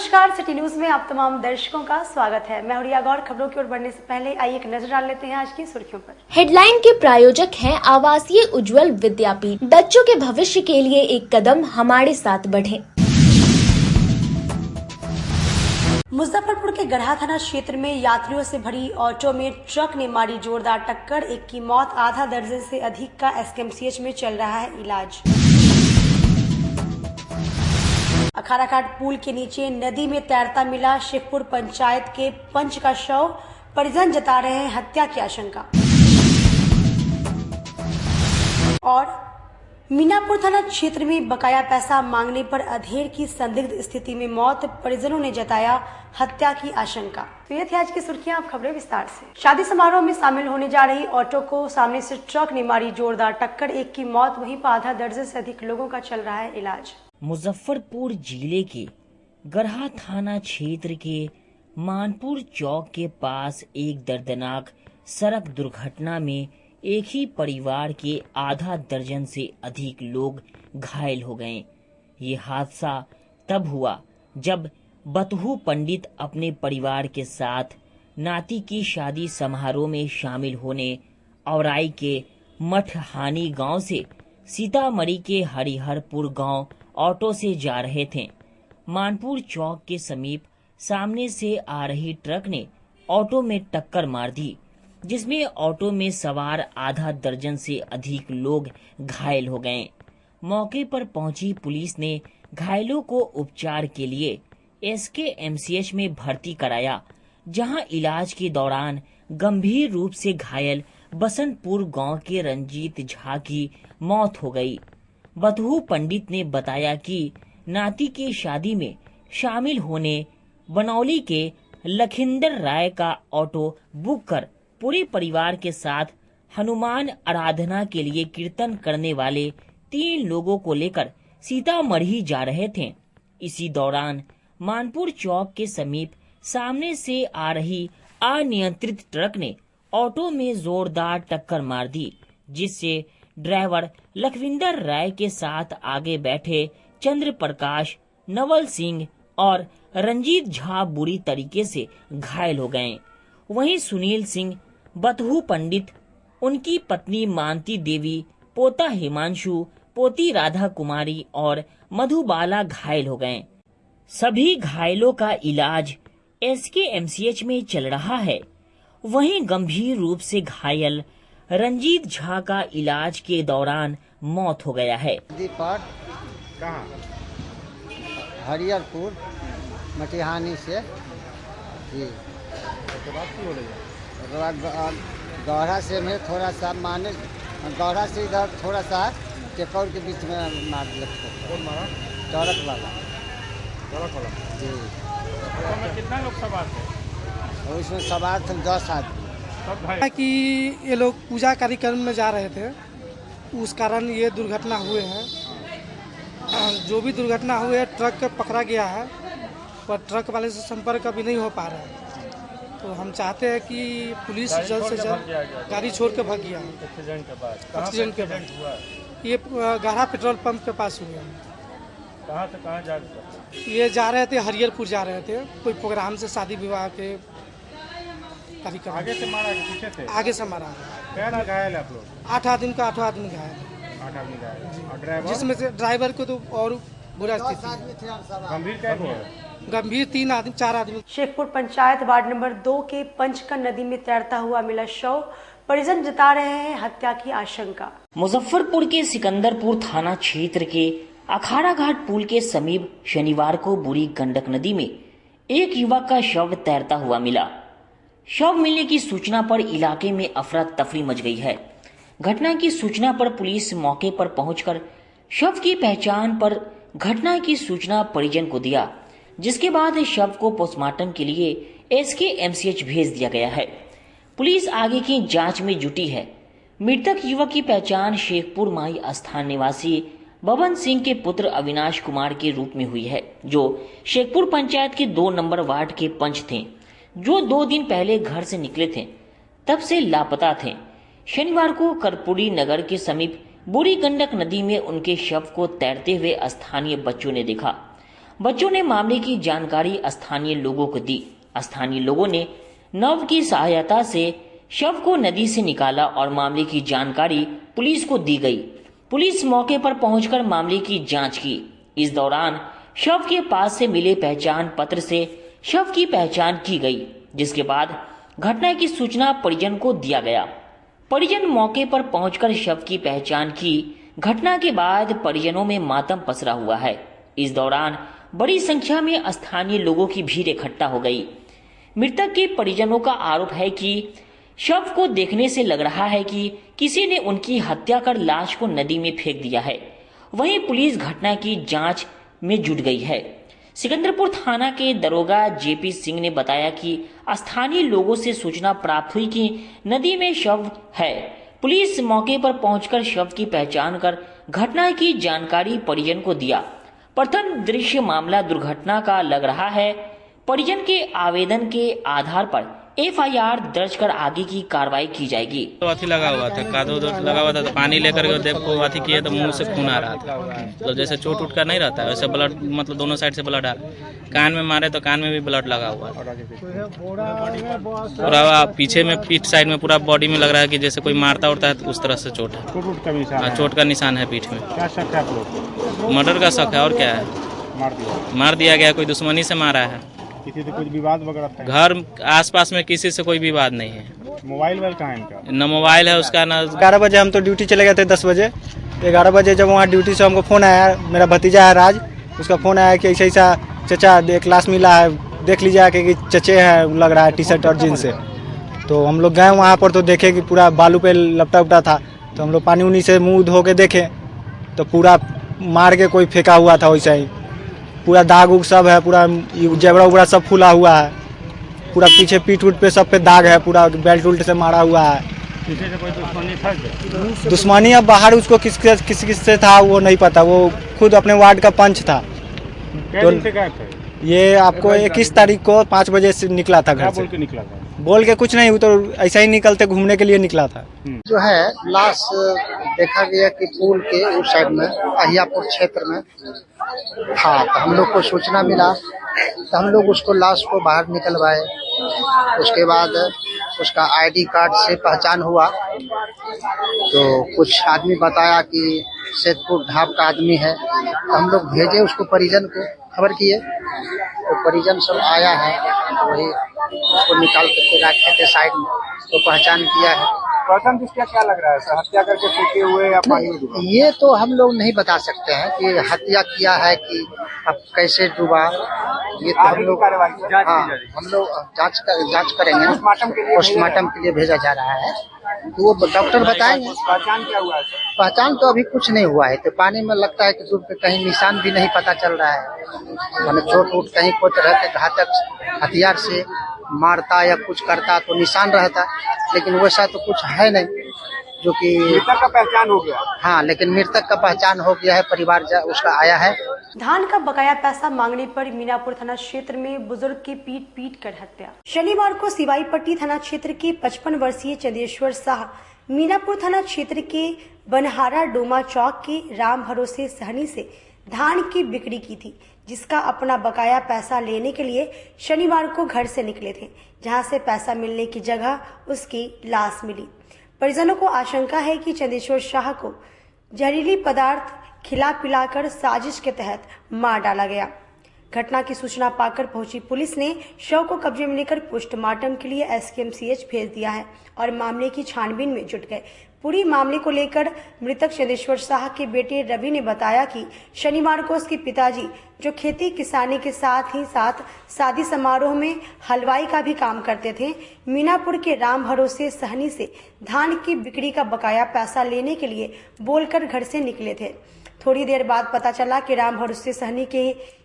नमस्कार, city news में आप तमाम दर्शकों का स्वागत है। मैं हुरिया गौर। खबरों की ओर बढ़ने से पहले आइए एक नजर डाल लेते हैं आज की सुर्खियों पर। हेडलाइन के प्रायोजक हैं आवासीय उज्जवल विद्यापीठ। बच्चों के भविष्य के लिए एक कदम हमारे साथ बढ़ें। मुजफ्फरपुर के गढ़ा थाना क्षेत्र में यात्रियों से भरी ऑटो में ट्रक ने मारी जोरदार टक्कर। एक की मौत, आधा दर्जन से अधिक का एसकेएमसीएच में चल रहा है इलाज। अखाड़ाघाट पुल के नीचे नदी में तैरता मिला शेखपुर पंचायत के पंच का शव। परिजन जता रहे हैं हत्या की आशंका। और मीनापुर थाना क्षेत्र में बकाया पैसा मांगने पर अधेड़ की संदिग्ध स्थिति में मौत। परिजनों ने जताया हत्या की आशंका। तो ये थी आज की सुर्खियां। अब खबरें विस्तार से। शादी समारोह में शामिल होने जा रही ऑटो को सामने से ट्रक ने मारी जोरदार टक्कर। एक की मौत, वहीं पर आधा दर्जन से अधिक लोगों का चल रहा है इलाज। मुजफ्फरपुर जिले के गढ़ा थाना क्षेत्र के मानपुर चौक के पास एक दर्दनाक सड़क दुर्घटना में एक ही परिवार के आधा दर्जन से अधिक लोग घायल हो गए। ये हादसा तब हुआ जब बतहू पंडित अपने परिवार के साथ नाती की शादी समारोह में शामिल होने औराई के मठहानी गांव से सीतामढ़ी के हरिहरपुर गांव ऑटो से जा रहे थे। मानपुर चौक के समीप सामने से आ रही ट्रक ने ऑटो में टक्कर मार दी, जिसमें ऑटो में सवार आधा दर्जन से अधिक लोग घायल हो गए। मौके पर पहुंची पुलिस ने घायलों को उपचार के लिए एसकेएमसीएच में भर्ती कराया, जहां इलाज के दौरान गंभीर रूप से घायल बसंतपुर गांव के रंजीत झा की मौत हो गई। बतहू पंडित ने बताया कि नाती की शादी में शामिल होने बनौली के लखिंदर राय का ऑटो बुक कर पूरे परिवार के साथ हनुमान आराधना के लिए कीर्तन करने वाले 3 लोगों को लेकर सीतामढ़ी जा रहे थे। इसी दौरान मानपुर चौक के समीप सामने से आ रही अनियंत्रित ट्रक ने ऑटो में जोरदार टक्कर मार दी, जिससे ड्राइवर लखविंदर राय के साथ आगे बैठे चंद्र प्रकाश, नवल सिंह और रंजीत झा बुरी तरीके से घायल हो गए। वहीं सुनील सिंह, बतहू पंडित, उनकी पत्नी मानती देवी, पोता हिमांशु, पोती राधा कुमारी और मधुबाला घायल हो गए। सभी घायलों का इलाज एसकेएमसीएच में चल रहा है। वहीं गंभीर रूप से घायल रंजीत झा का इलाज के दौरान मौत हो गया है। दीपक कहाँ? हरिहरपुर मटिहानी से जी। गौड़ा से में थोड़ा सा माने गौड़ा से इधर थोड़ा सा टेकौर के बीच में मार दिया। कौन मारा? ट्रक वाला जी। तो कितना लोग सवार थे? और इसमें सवार थे 10 आदमी। कि ये लोग पूजा कार्यक्रम में जा रहे थे, उस कारण ये दुर्घटना हुए हैं। जो भी दुर्घटना हुई है, ट्रक पकड़ा गया है, पर ट्रक वाले से संपर्क अभी नहीं हो पा रहा है। तो हम चाहते हैं कि पुलिस जल्द से जल्द गाड़ी छोड़ के भाग गया। एक्सीडेंट के बाद ये गढ़ा पेट्रोल पंप के पास हुआ। कहाँ से कहाँ जा रहे थे? ये जा रहे थे, हरिहरपुर जा रहे थे, कोई प्रोग्राम से, शादी विवाह के। आगे से मारा कि पीछे से? आगे से मारा। क्या घायल है आप लोग? 8 आदमी का 8 आदमी घायल। 8 आदमी घायल। और ड्राइवर? जिसमें से ड्राइवर को तो और बुरा स्थिति। गंभीर क्या हुआ? गंभीर 3 आदमी 4 आदमी। शेखपुर पंचायत वार्ड नंबर 2 के पंचकन नदी में तैरता हुआ मिला शव। परिजन जता रहे हैं हत्या की आशंका। मुजफ्फरपुर के सिकंदरपुर थाना क्षेत्र के अखाड़ाघाट पुल के समीप शनिवार को बुरी गंडक नदी में एक युवक का शव तैरता हुआ मिला। शव मिलने की सूचना पर इलाके में अफरा तफरी मच गई है। घटना की सूचना पर पुलिस मौके पर पहुंचकर शव की पहचान पर घटना की सूचना परिजन को दिया, जिसके बाद शव को पोस्टमार्टम के लिए एसकेएमसीएच भेज दिया गया है। पुलिस आगे की जांच में जुटी है। मृतक युवक की पहचान शेखपुर माई स्थान निवासी बबन सिंह के पुत्र अविनाश कुमार के रूप में हुई है, जो शेखपुर पंचायत के 2 नंबर वार्ड के पंच थे, जो 2 दिन पहले घर से निकले थे, तब से लापता थे। शनिवार को कर्पूरी नगर के समीप बुरी गंडक नदी में उनके शव को तैरते हुए स्थानीय बच्चों ने देखा। बच्चों ने मामले की जानकारी स्थानीय लोगों को दी। स्थानीय लोगों ने नव की सहायता से शव को नदी से निकाला और मामले की जानकारी पुलिस को दी गई। पुलिस मौके पर पहुंचकर मामले की जांच की। इस दौरान शव के पास से मिले पहचान पत्र से शव की पहचान की गई, जिसके बाद घटना की सूचना परिजन को दिया गया। परिजन मौके पर पहुंचकर शव की पहचान की। घटना के बाद परिजनों में मातम पसरा हुआ है। इस दौरान बड़ी संख्या में स्थानीय लोगों की भीड़ इकट्ठा हो गई। मृतक के परिजनों का आरोप है कि शव को देखने से लग रहा है कि किसी ने उनकी हत्या कर लाश को नदी में फेंक दिया है। वहीं पुलिस घटना की जांच में जुट गई है। सिकंदरपुर थाना के दरोगा जेपी सिंह ने बताया कि स्थानीय लोगों से सूचना प्राप्त हुई कि नदी में शव है। पुलिस मौके पर पहुंचकर शव की पहचान कर घटना की जानकारी परिजन को दिया। प्रथम दृश्य मामला दुर्घटना का लग रहा है। परिजन के आवेदन के आधार पर एफआईआर दर्ज कर आगे की कार्रवाई की जाएगी। तो अथी लगा हुआ था, कादो लगा हुआ था, तो पानी लेकर के देखो अथी किए तो मुंह से खून आ रहा था। तो जैसे चोट उठ कर नहीं रहता है वैसे ब्लड, मतलब दोनों साइड से ब्लड आ रहा। कान में मारे तो कान में भी ब्लड लगा हुआ है। पूरा पीछे में पीठ साइड में पूरा बॉडी में लग रहा है कि जैसे कोई मारता उड़ता है तो उस तरह से चोट है। चोट का निशान है पीठ में। मर्डर का शक है और क्या है, मार दिया गया। कोई दुश्मनी से मारा है। किसी से कुछ विवाद वगैरह? घर आसपास में किसी से कोई विवाद नहीं है। मोबाइल कहाँ है इनका? न मोबाइल है उसका, न 11 बजे हम तो ड्यूटी चले गए थे 10 बजे। 11 बजे जब वहाँ ड्यूटी से हमको फ़ोन आया, मेरा भतीजा है राज, उसका फ़ोन आया कि ऐसा ऐसा चचा एक लाश मिला है, देख लीजिए कि चचे हैं, लग रहा है टी शर्ट और जीन्स से। तो हम लोग गए वहाँ पर तो देखे कि पूरा बालू पे लपटा उपटा था। तो हम लोग पानी उनी से मुँह धो के देखे तो पूरा मार के कोई फेंका हुआ था वैसा ही। पूरा दाग उग सब है, पूरा जेबड़ा उबड़ा सब फूला हुआ है। पूरा पीछे पीठ उठ पे सब पे दाग है, पूरा बेल्ट उल्ट से मारा हुआ है। किसी से कोई दुश्मनी था? दुश्मनी अब बाहर उसको किस से था वो नहीं पता। वो खुद अपने वार्ड का पंच था। क्या दिन से गए थे? ये आपको 21 तारीख को 5 बजे से निकला था घर से। बोल के निकला था? बोल के कुछ नहीं, वो तो ऐसा ही निकलते घूमने के लिए निकला था। जो है लाश देखा गया कि पुल के उस साइड में अहियापुर क्षेत्र में था। तो हम लोग को सूचना मिला तो हम लोग उसको लाश को बाहर निकलवाए। उसके बाद उसका आईडी कार्ड से पहचान हुआ। तो कुछ आदमी बताया कि सैदपुर ढाब का आदमी है। तो हम लोग भेजे उसको, परिजन को खबर किए तो परिजन सब आया है। वही उसको निकाल करके रखे थे साइड में, तो पहचान किया है। प्रथम दृष्टया क्या लग रहा है सर, हत्या करके फेंके हुए या पानी में डूबा? ये तो हम लोग नहीं बता सकते हैं कि हत्या किया है कि अब कैसे डूबा। ये तो हम लोग जांच करेंगे। पोस्टमार्टम के लिए भेजा जा रहा है, तो वो डॉक्टर बताएंगे। पहचान क्या हुआ है? पहचान तो अभी कुछ नहीं हुआ है। तो पानी में लगता है कि डूब के कहीं निशान भी नहीं पता चल रहा है। मैंने चोट उठ कहीं कोई तरह के घातक हथियार से मारता या कुछ करता तो निशान रहता, लेकिन वैसा तो कुछ है नहीं जो कि मृतक का पहचान हो गया। हाँ, लेकिन मृतक का पहचान हो गया है। परिवार उसका आया है। धान का बकाया पैसा मांगने पर मीनापुर थाना क्षेत्र में बुजुर्ग की पीट कर हत्या। शनिवार को सिवाईपट्टी थाना क्षेत्र के 55 वर्षीय चंदेश्वर शाह मीनापुर थाना क्षेत्र के बनहारा डोमा चौक के राम भरोसे सहनी से धान की बिक्री की थी, जिसका अपना बकाया पैसा लेने के लिए शनिवार को घर से निकले थे, जहां से पैसा मिलने की जगह उसकी लाश मिली। परिजनों को आशंका है कि चंदेश्वर शाह को जहरीली पदार्थ खिला पिलाकर साजिश के तहत मार डाला गया। घटना की सूचना पाकर पहुंची पुलिस ने शव को कब्जे में लेकर पोस्टमार्टम के लिए एसकेएमसीएच भेज दिया है और मामले की छानबीन में जुट गए। पूरी मामले को लेकर मृतक चंदेश्वर शाह के बेटे रवि ने बताया कि शनिवार को उसके पिताजी, जो खेती किसानी के साथ ही साथ शादी समारोह में हलवाई का भी काम करते थे, मीनापुर के राम भरोसे सहनी से धान की बिक्री का बकाया पैसा लेने के लिए बोलकर घर से निकले थे। थोड़ी देर बाद पता चला कि राम भरोसे सहनी के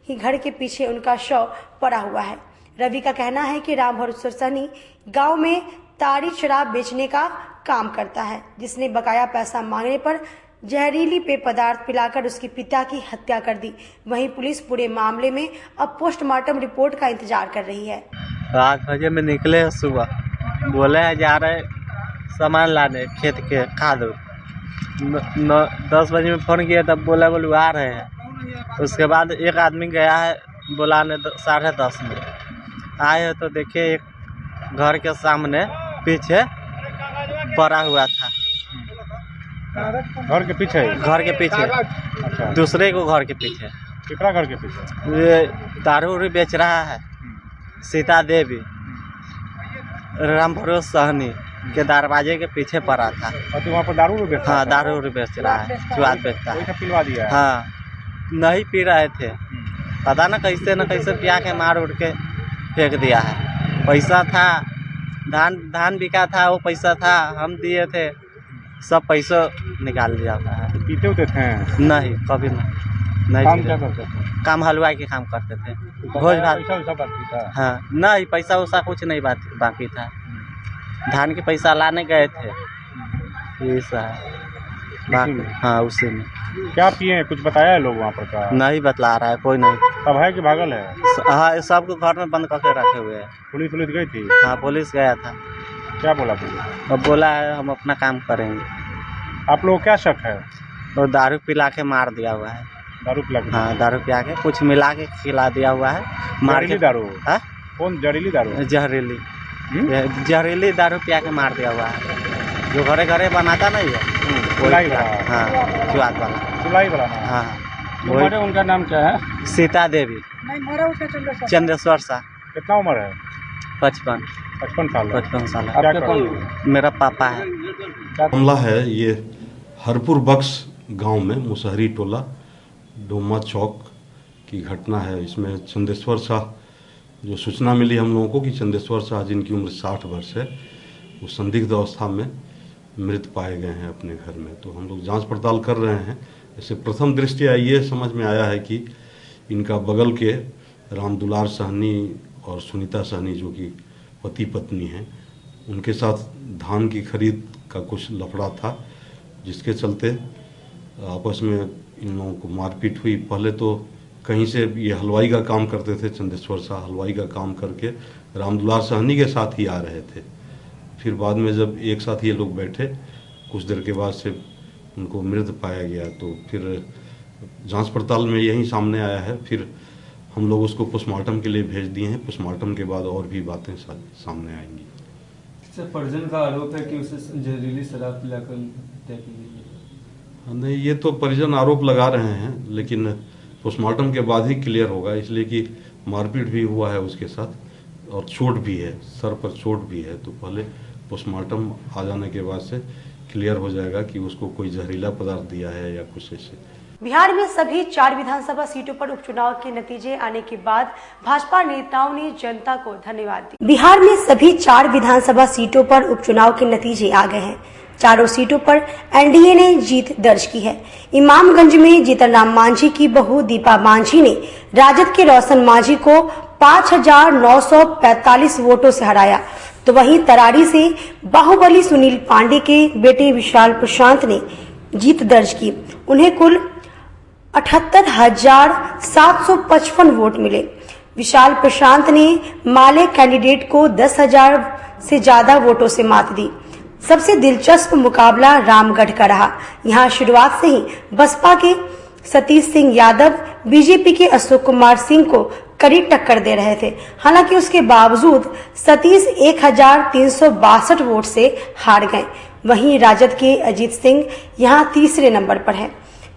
ही घर के पीछे उनका शव पड़ा हुआ है। रवि का कहना है कि राम भरोसे सहनी गाँव में ताड़ी शराब बेचने का काम करता है, जिसने बकाया पैसा मांगने पर जहरीली पेय पदार्थ पिलाकर उसके पिता की हत्या कर दी। वहीं पुलिस पूरे मामले में अब पोस्टमार्टम रिपोर्ट का इंतजार कर रही है। 8 बजे में निकले सुबह, बोले हैं जा रहे सामान लाने खेत के खाद। 10 बजे में फोन किया तब बोले आ रहे हैं। उसके बाद एक आदमी गया है बुलाने 10:30 में। आए तो देखिए एक घर के सामने पीछे पड़ा हुआ था। घर के पीछे? घर के पीछे। अच्छा। दूसरे को घर के पीछे। कितना घर के पीछे? ये दारू उरू बेच रहा है। सीता देवी रामपुर सहनी के दरवाजे के पीछे पड़ा था। और तो वहाँ पर दारू उरू बेचता? हाँ, दारू उरू बेच रहा है, जुआत बेचता है। पिलवा दिया? हाँ, नहीं पी रहे थे, पता न कैसे पिया के मार उड़ के फेंक दिया है। पैसा था, धान बिका था, वो पैसा था, हम दिए थे, सब पैसा निकाल दिया है। तो पीते होते थे? नहीं, कभी नहीं। काम क्या करते थे? काम हलवाई के काम करते थे। भोज भात। पैसा बाकी था? हाँ, नहीं पैसा वैसा कुछ नहीं बाकी था। धान के पैसा लाने गए थे, ऐसा है। हाँ, उसी में। क्या पिए? कुछ बताया है लोग वहाँ पर का? नहीं बतला रहा है कोई, नहीं। सब है कि भागल है? हाँ, सबको घर में बंद करके रखे हुए हैं। पुलिस गई थी? हाँ, पुलिस गया था। क्या बोला पुलिस? अब बोला है हम अपना काम करेंगे। आप लोग क्या शक है? वो दारू पिला के मार दिया हुआ है। दारू पिला के? हाँ, दारू पिला के कुछ मिला के खिला दिया हुआ है। मार के दारू? हाँ, कौन जहरीली दारू? जहरीली दारू पिया के मार दिया हुआ है। जो घरे घरे बनाता नहीं है, सुलाई वाला? हाँ, जुआत वाला। सुलाई वाला? हाँ। उनका नाम क्या है? सीता देवी। चंदेश्वर शाह। कितना उम्र है? 55 साल। 55 साल। क्या कौन? मेरा पापा है। मामला है ये हरपुर बक्स गांव में मुसहरी टोला डोमा चौक की घटना है। इसमें चंदेश्वर शाह, जो सूचना मिली हम लोगों को कि चंदेश्वर शाह जिनकी उम्र 60 वर्ष है, वो संदिग्ध अवस्था में मृत पाए गए हैं अपने घर में। तो हम लोग जांच पड़ताल कर रहे हैं। ऐसे प्रथम दृष्टया ये समझ में आया है कि इनका बगल के रामदुलार सहनी और सुनीता सहनी, जो कि पति पत्नी हैं, उनके साथ धान की खरीद का कुछ लफड़ा था, जिसके चलते आपस में इन लोगों को मारपीट हुई। पहले तो कहीं से ये हलवाई का काम करते थे, चंदेश्वर शाह हलवाई का काम करके रामदुलार सहनी के साथ ही आ रहे थे। फिर बाद में जब एक साथ ये लोग बैठे, कुछ देर के बाद से उनको मृत पाया गया। तो फिर जांच पड़ताल में यही सामने आया है। फिर हम लोग उसको पोस्टमार्टम के लिए भेज दिए हैं। पोस्टमार्टम के बाद और भी बातें सामने आएंगी। सर, परिजन का आरोप है कि उसे जहरीली शराब पिलाकर हत्या की गई। नहीं, ये तो परिजन आरोप लगा रहे हैं, लेकिन पोस्टमार्टम के बाद ही क्लियर होगा, इसलिए कि मारपीट भी हुआ है उसके साथ और चोट भी है, सर पर चोट भी है। तो पहले पोस्टमार्टम आ जाने के बाद से क्लियर हो जाएगा कि उसको कोई जहरीला पदार्थ दिया है या कुछ ऐसे। बिहार में सभी 4 विधानसभा सीटों पर उपचुनाव के नतीजे आने के बाद भाजपा नेताओं ने जनता को धन्यवाद दिया। बिहार में सभी 4 विधानसभा सीटों पर उपचुनाव के नतीजे आ गए हैं। चारों सीटों पर एनडीए ने जीत दर्ज की है। इमामगंज में जीतनराम मांझी की बहू दीपा मांझी ने राजद के रोशन मांझी को 5,945 वोटों से हराया, तो वहीं तरारी से बाहुबली सुनील पांडे के बेटे विशाल प्रशांत ने जीत दर्ज की। उन्हें कुल 78,755 वोट मिले। विशाल प्रशांत ने माले कैंडिडेट को 10,000 से ज्यादा वोटों से मात दी। सबसे दिलचस्प मुकाबला रामगढ़ का रहा। यहां शुरुआत से ही बसपा के सतीश सिंह यादव बीजेपी के अशोक कुमार सिंह को कड़ी टक्कर दे रहे थे। हालांकि उसके बावजूद सतीश 1,362 वोट से हार गए। वहीं राजद के अजीत सिंह यहां तीसरे नंबर पर है।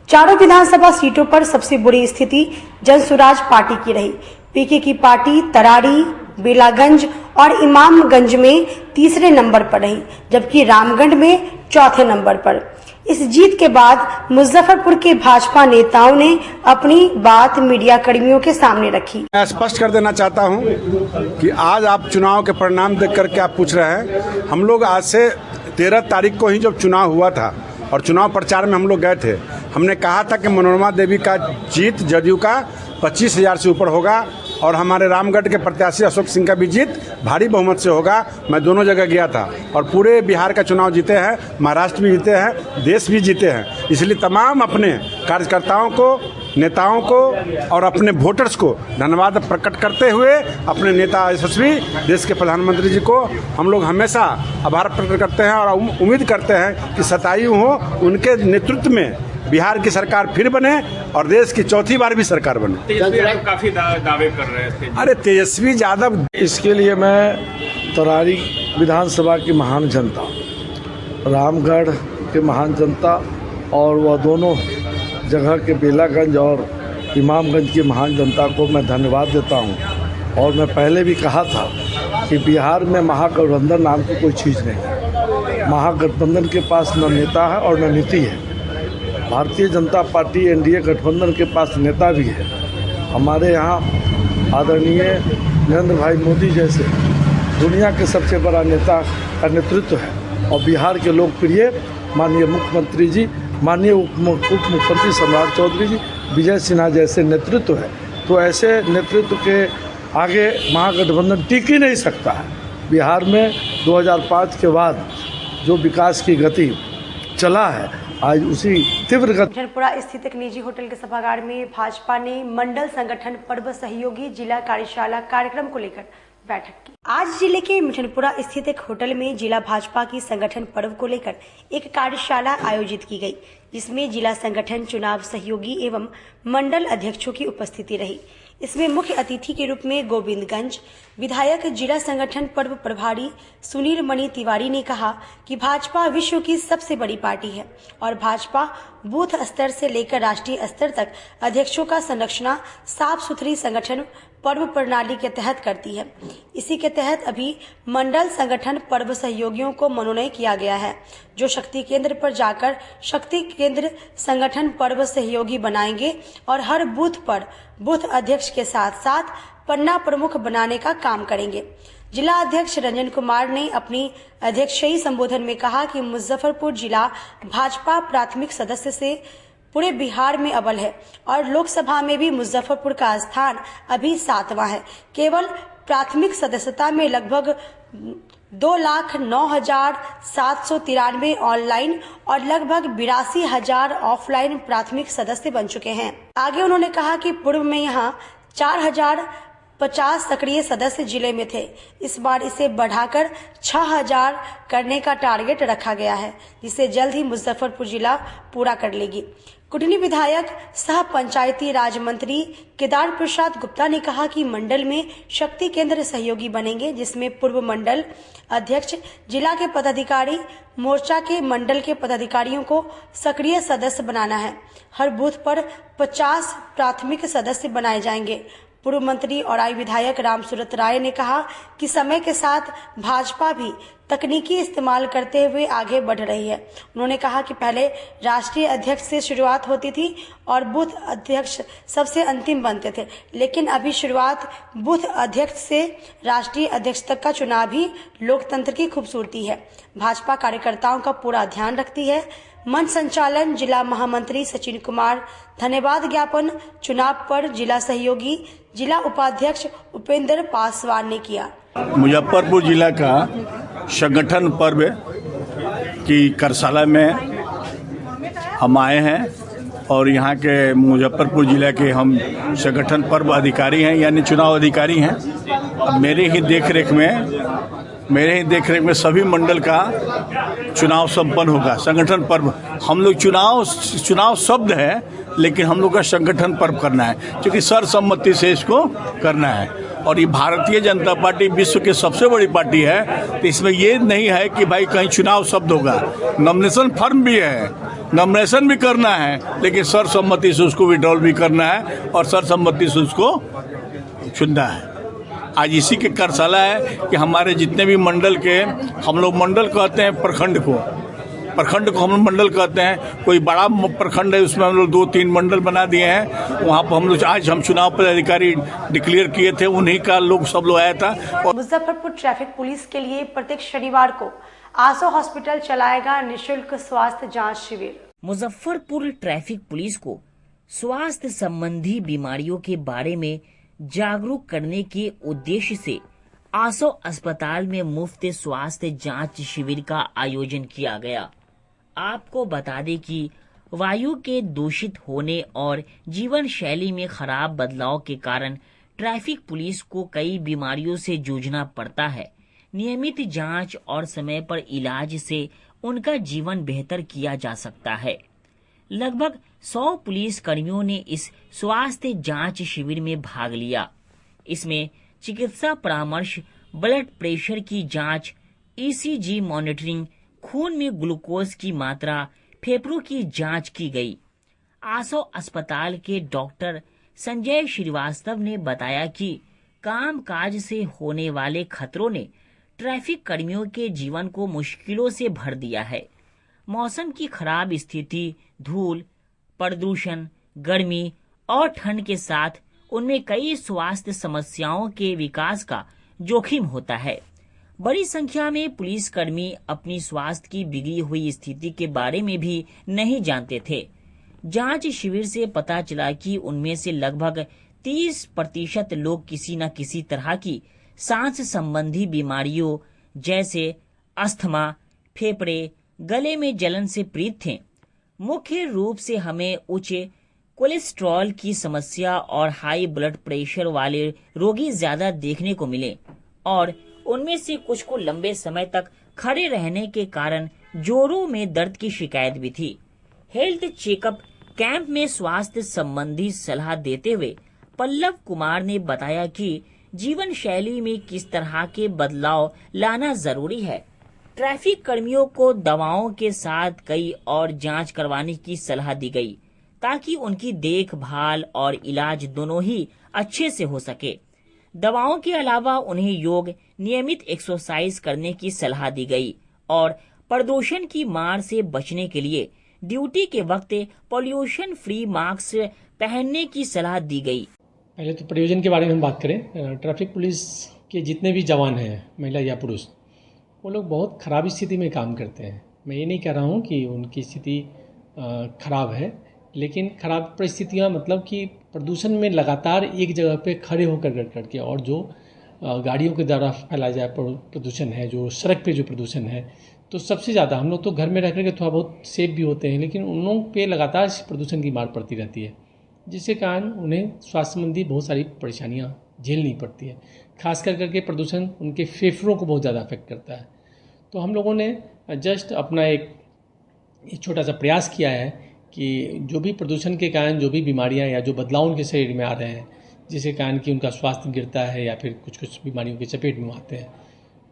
चारों विधानसभा सीटों पर सबसे बुरी स्थिति जनसुराज पार्टी की रही। पीके की पार्टी तरारी, बेलागंज और इमामगंज में तीसरे नंबर पर रही, जबकि रामगढ़ में चौथे नंबर पर। इस जीत के बाद मुजफ्फरपुर के भाजपा नेताओं ने अपनी बात मीडिया कर्मियों के सामने रखी। मैं स्पष्ट कर देना चाहता हूं कि आज आप चुनाव के परिणाम देख करके आप पूछ रहे हैं। हम लोग आज से 13 तारीख को ही जब चुनाव हुआ था और चुनाव प्रचार में हम लोग गए थे, हमने कहा था कि मनोरमा देवी का जीत जदयू का 25,000 से ऊपर होगा और हमारे रामगढ़ के प्रत्याशी अशोक सिंह का भी जीत भारी बहुमत से होगा। मैं दोनों जगह गया था और पूरे बिहार का चुनाव जीते हैं, महाराष्ट्र भी जीते हैं, देश भी जीते हैं। इसलिए तमाम अपने कार्यकर्ताओं को, नेताओं को और अपने वोटर्स को धन्यवाद प्रकट करते हुए अपने नेता यशस्वी देश के प्रधानमंत्री जी को हम लोग हमेशा आभार प्रकट करते हैं और उम्मीद करते हैं कि 27 हो उनके नेतृत्व में बिहार की सरकार फिर बने और देश की चौथी बार भी सरकार बने। काफी दावे कर रहे थे। अरे तेजस्वी यादव, इसके लिए मैं तरारी विधानसभा की महान जनता, रामगढ़ के महान जनता और वह दोनों जगह के बेलागंज और इमामगंज की महान जनता को मैं धन्यवाद देता हूं। और मैं पहले भी कहा था कि बिहार में महागठबंधन नाम की कोई चीज़ नहीं है। महागठबंधन के पास न नेता है और न नीति है। भारतीय जनता पार्टी एनडीए गठबंधन के पास नेता भी है। हमारे यहाँ आदरणीय नरेंद्र भाई मोदी जैसे दुनिया के सबसे बड़ा नेता का नेतृत्व है और बिहार के लोकप्रिय माननीय मुख्यमंत्री जी, माननीय उप मुख्यमंत्री सम्राट चौधरी जी, विजय सिन्हा जैसे नेतृत्व है। तो ऐसे नेतृत्व के आगे महागठबंधन टिक ही नहीं सकता है। बिहार में 2005 के बाद जो विकास की गति चला है, आज उसी तीव्र गति। मिठनपुरा स्थित एक निजी होटल के सभागार में भाजपा ने मंडल संगठन पर्व सहयोगी जिला कार्यशाला कार्यक्रम को लेकर बैठक की। आज जिले के मिठनपुरा स्थित एक होटल में जिला भाजपा की संगठन पर्व को लेकर एक कार्यशाला आयोजित की गई, जिसमें जिला संगठन चुनाव सहयोगी एवं मंडल अध्यक्षों की उपस्थिति रही। इसमें मुख्य अतिथि के रूप में गोविंदगंज विधायक जिला संगठन पर्व प्रभारी सुनील मणि तिवारी ने कहा कि भाजपा विश्व की सबसे बड़ी पार्टी है और भाजपा बूथ स्तर से लेकर राष्ट्रीय स्तर तक अध्यक्षों का संरक्षण साफ सुथरी संगठन पर्व प्रणाली के तहत करती है। इसी के तहत अभी मंडल संगठन पर्व सहयोगियों को मनोनयन किया गया है, जो शक्ति केंद्र पर जाकर शक्ति केंद्र संगठन पर्व सहयोगी बनाएंगे और हर बूथ पर बूथ अध्यक्ष के साथ साथ पन्ना प्रमुख बनाने का काम करेंगे। जिला अध्यक्ष रंजन कुमार ने अपनी अध्यक्षीय संबोधन में कहा कि मुजफ्फरपुर जिला भाजपा प्राथमिक सदस्य से पूरे बिहार में अव्वल है और लोकसभा में भी मुजफ्फरपुर का स्थान अभी 7वां है। केवल प्राथमिक सदस्यता में लगभग 2,09,793 ऑनलाइन और लगभग 82,000 ऑफलाइन प्राथमिक सदस्य बन चुके हैं। आगे उन्होंने कहा कि पूर्व में यहाँ 4,050 सक्रिय सदस्य जिले में थे। इस बार इसे बढ़ाकर 6,000 करने का टारगेट रखा गया है, जिसे जल्द ही मुजफ्फरपुर जिला पूरा कर लेगी। कुटनी विधायक सह पंचायती राज मंत्री केदार प्रसाद गुप्ता ने कहा कि मंडल में शक्ति केंद्र सहयोगी बनेंगे, जिसमें पूर्व मंडल अध्यक्ष, जिला के पदाधिकारी, मोर्चा के मंडल के पदाधिकारियों को सक्रिय सदस्य बनाना है। हर बूथ पर 50 प्राथमिक सदस्य बनाए जाएंगे। पूर्व मंत्री और आई विधायक रामसूरत राय ने कहा कि समय के साथ भाजपा भी तकनीकी इस्तेमाल करते हुए आगे बढ़ रही है। उन्होंने कहा कि पहले राष्ट्रीय अध्यक्ष से शुरुआत होती थी और बूथ अध्यक्ष सबसे अंतिम बनते थे, लेकिन अभी शुरुआत बूथ अध्यक्ष से राष्ट्रीय अध्यक्ष तक का चुनाव ही लोकतंत्र की खूबसूरती है। भाजपा कार्यकर्ताओं का पूरा ध्यान रखती है। मंच संचालन जिला महामंत्री सचिन कुमार, धन्यवाद ज्ञापन चुनाव पर जिला सहयोगी जिला उपाध्यक्ष उपेंद्र पासवान ने किया। मुजफ्फरपुर जिला का संगठन पर्व की कार्यशाला में हम आए हैं और यहाँ के मुजफ्फरपुर जिला के हम संगठन पर्व अधिकारी हैं, यानी चुनाव अधिकारी हैं। अब मेरे ही देखरेख में सभी मंडल का चुनाव संपन्न होगा। संगठन पर्व, हम लोग चुनाव शब्द है, लेकिन हम लोग का संगठन पर्व करना है, क्योंकि सर्वसम्मति से इसको करना है। और ये भारतीय जनता पार्टी विश्व की सबसे बड़ी पार्टी है, तो इसमें ये नहीं है कि भाई कहीं चुनाव शब्द होगा। नॉमिनेशन फॉर्म भी है, नॉमिनेशन भी करना है, लेकिन सर्वसम्मति से उसको विड्रॉल भी करना है और सर्वसम्मति से उसको चुनना है। आज इसी के कार्यशाला है कि हमारे जितने भी मंडल के, हम लोग मंडल कहते हैं प्रखंड को हम लोग मंडल कहते हैं। कोई बड़ा प्रखंड है, उसमें हम लोग 2-3 मंडल बना दिए हैं। वहाँ पर हम लोग आज हम चुनाव पदाधिकारी डिक्लेयर किए थे, उन्हीं का लोग सब लोग आया था। और मुजफ्फरपुर ट्रैफिक पुलिस के लिए प्रत्येक शनिवार को आसो हॉस्पिटल चलाएगा निःशुल्क स्वास्थ्य जाँच शिविर। मुजफ्फरपुर ट्रैफिक पुलिस को स्वास्थ्य संबंधी बीमारियों के बारे में जागरूक करने के उद्देश्य से आसो अस्पताल में मुफ्त स्वास्थ्य जांच शिविर का आयोजन किया गया। आपको बता दें कि वायु के दूषित होने और जीवन शैली में खराब बदलाव के कारण ट्रैफिक पुलिस को कई बीमारियों से जूझना पड़ता है। नियमित जांच और समय पर इलाज से उनका जीवन बेहतर किया जा सकता है। लगभग 100 पुलिस कर्मियों ने इस स्वास्थ्य जांच शिविर में भाग लिया। इसमें चिकित्सा परामर्श, ब्लड प्रेशर की जांच, ECG मॉनिटरिंग, खून में ग्लूकोज की मात्रा, फेफड़ों की जांच की गई। आसो अस्पताल के डॉक्टर संजय श्रीवास्तव ने बताया कि कामकाज से होने वाले खतरों ने ट्रैफिक कर्मियों के जीवन को मुश्किलों से भर दिया है। मौसम की खराब स्थिति, धूल, प्रदूषण, गर्मी और ठंड के साथ उनमें कई स्वास्थ्य समस्याओं के विकास का जोखिम होता है। बड़ी संख्या में पुलिसकर्मी अपनी स्वास्थ्य की बिगड़ी हुई स्थिति के बारे में भी नहीं जानते थे। जांच शिविर से पता चला कि उनमें से लगभग 30% लोग किसी न किसी तरह की सांस संबंधी बीमारियों जैसे अस्थमा, फेफड़े, गले में जलन से पीड़ित थे। मुख्य रूप से हमें उच्च कोलेस्ट्रॉल की समस्या और हाई ब्लड प्रेशर वाले रोगी ज्यादा देखने को मिले और उनमें से कुछ को लंबे समय तक खड़े रहने के कारण जोड़ों में दर्द की शिकायत भी थी। हेल्थ चेकअप कैंप में स्वास्थ्य संबंधी सलाह देते हुए पल्लव कुमार ने बताया कि जीवन शैली में किस तरह के बदलाव लाना जरूरी है। ट्रैफिक कर्मियों को दवाओं के साथ कई और जांच करवाने की सलाह दी गई ताकि उनकी देखभाल और इलाज दोनों ही अच्छे से हो सके। दवाओं के अलावा उन्हें योग, नियमित एक्सरसाइज करने की सलाह दी गई और प्रदूषण की मार से बचने के लिए ड्यूटी के वक्त पॉल्यूशन फ्री मास्क पहनने की सलाह दी गई। पहले तो प्रयोजन के बारे में हम बात करें, ट्रैफिक पुलिस के जितने भी जवान हैं, महिला या पुरुष, वो लोग बहुत ख़राब स्थिति में काम करते हैं। मैं ये नहीं कह रहा हूँ कि उनकी स्थिति ख़राब है, लेकिन ख़राब परिस्थितियाँ मतलब कि प्रदूषण में लगातार एक जगह पे खड़े होकर करके और जो गाड़ियों के द्वारा फैलाया जाए प्रदूषण है, जो सड़क पे जो प्रदूषण है, तो सबसे ज़्यादा हम लोग तो घर में रह करके थोड़ा बहुत सेफ भी होते हैं, लेकिन उन लोगों पे लगातार प्रदूषण की मार पड़ती रहती है, जिसके कारण उन्हें स्वास्थ्य संबंधी बहुत सारी परेशानियाँ झेलनी पड़ती है। खास करके प्रदूषण उनके फेफड़ों को बहुत ज़्यादा अफेक्ट करता है। तो हम लोगों ने जस्ट अपना एक छोटा सा प्रयास किया है कि जो भी प्रदूषण के कारण जो भी बीमारियां या जो बदलाव उनके शरीर में आ रहे हैं, जिसके कारण कि उनका स्वास्थ्य गिरता है या फिर कुछ बीमारियों की चपेट में आते हैं,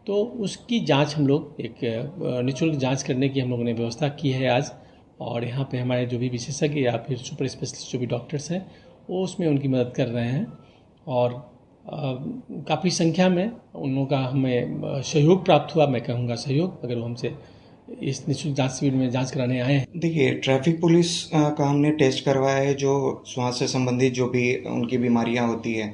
तो उसकी जांच हम लोग एक निःशुल्क जांच करने की हम लोगों ने व्यवस्था की है आज। और यहाँ पे हमारे जो भी विशेषज्ञ या फिर सुपर स्पेशलिस्ट जो भी डॉक्टर्स हैं, वो उसमें उनकी मदद कर रहे हैं और काफ़ी संख्या में उन लोगों का हमें सहयोग प्राप्त हुआ। मैं कहूँगा सहयोग, अगर वो हमसे इस निःशुल्क जांच शिविर में जांच कराने आए हैं। देखिए, ट्रैफिक पुलिस का हमने टेस्ट करवाया है जो श्वास से संबंधित जो भी उनकी बीमारियां होती हैं।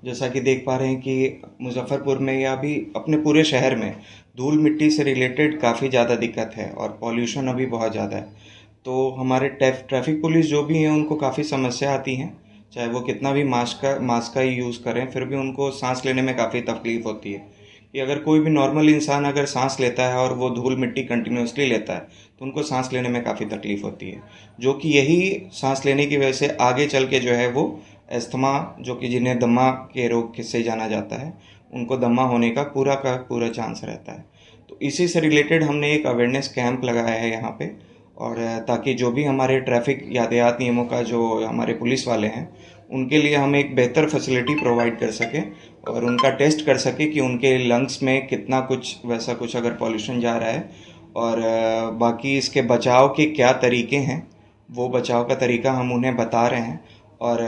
जैसा कि देख पा रहे हैं कि मुजफ्फरपुर में या भी अपने पूरे शहर में धूल मिट्टी से रिलेटेड काफ़ी ज़्यादा दिक्कत है और पॉल्यूशन अभी बहुत ज़्यादा है। तो हमारे ट्रैफिक पुलिस जो भी हैं उनको काफ़ी समस्या आती हैं, चाहे वो कितना भी मास्क का यूज़ करें, फिर भी उनको सांस लेने में काफ़ी तकलीफ होती है। कि अगर कोई भी नॉर्मल इंसान अगर सांस लेता है और वो धूल मिट्टी कंटिन्यूसली लेता है तो उनको सांस लेने में काफ़ी तकलीफ होती है, जो कि यही सांस लेने की वजह से आगे चल के जो है वो अस्थमा, जो कि जिन्हें दमा के रोग से जाना जाता है, उनको दमा होने का पूरा चांस रहता है। तो इसी से रिलेटेड हमने एक अवेयरनेस कैंप लगाया है यहाँ पे, और ताकि जो भी हमारे ट्रैफिक यातायात नियमों का जो हमारे पुलिस वाले हैं उनके लिए हम एक बेहतर फैसिलिटी प्रोवाइड कर सकें और उनका टेस्ट कर सकें कि उनके लंग्स में कितना कुछ वैसा कुछ अगर पॉल्यूशन जा रहा है, और बाकी इसके बचाव के क्या तरीके हैं, वो बचाव का तरीका हम उन्हें बता रहे हैं। और